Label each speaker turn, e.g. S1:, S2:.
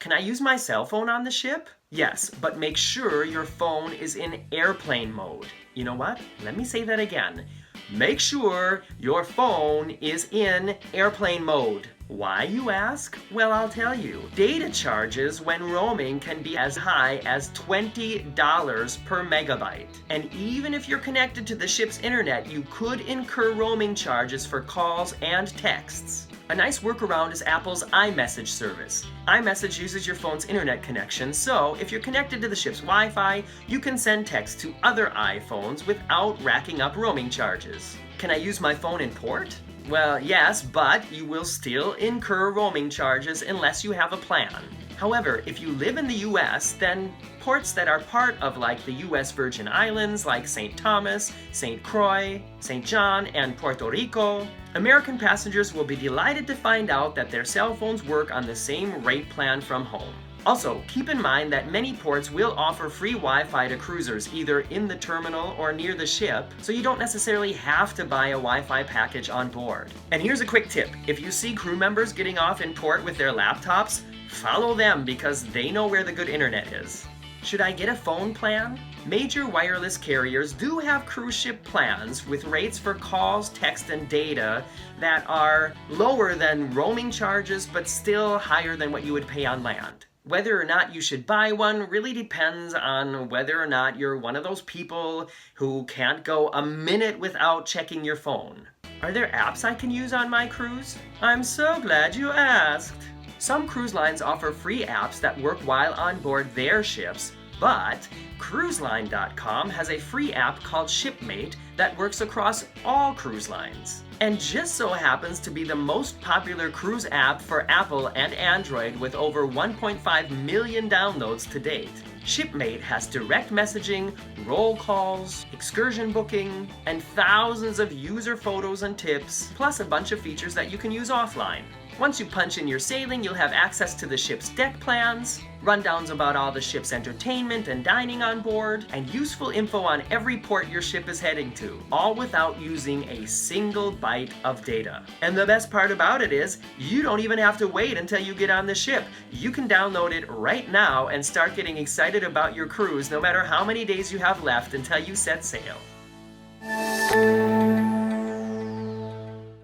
S1: Can I use my cell phone on the ship? Yes, but make sure your phone is in airplane mode. You know what? Let me say that again. Make sure your phone is in airplane mode. Why, you ask? Well, I'll tell you. Data charges when roaming can be as high as $20 per megabyte. And even if you're connected to the ship's internet, you could incur roaming charges for calls and texts. A nice workaround is Apple's iMessage service. iMessage uses your phone's internet connection, so if you're connected to the ship's Wi-Fi, you can send text to other iPhones without racking up roaming charges. Can I use my phone in port? Well, yes, but you will still incur roaming charges unless you have a plan. However, if you live in the US, then ports that are part of like the US Virgin Islands like St. Thomas, St. Croix, St. John, and Puerto Rico, American passengers will be delighted to find out that their cell phones work on the same rate plan from home. Also, keep in mind that many ports will offer free Wi-Fi to cruisers either in the terminal or near the ship, so you don't necessarily have to buy a Wi-Fi package on board. And here's a quick tip. If you see crew members getting off in port with their laptops, follow them because they know where the good internet is. Should I get a phone plan? Major wireless carriers do have cruise ship plans with rates for calls, text, and data that are lower than roaming charges but still higher than what you would pay on land. Whether or not you should buy one really depends on whether or not you're one of those people who can't go a minute without checking your phone. Are there apps I can use on my cruise? I'm so glad you asked. Some cruise lines offer free apps that work while on board their ships, but Cruiseline.com has a free app called Shipmate that works across all cruise lines. And just so happens to be the most popular cruise app for Apple and Android with over 1.5 million downloads to date. Shipmate has direct messaging, roll calls, excursion booking, and thousands of user photos and tips, plus a bunch of features that you can use offline. Once you punch in your sailing, you'll have access to the ship's deck plans, rundowns about all the ship's entertainment and dining on board, and useful info on every port your ship is heading to, all without using a single byte of data. And the best part about it is, you don't even have to wait until you get on the ship. You can download it right now and start getting excited about your cruise no matter how many days you have left until you set sail.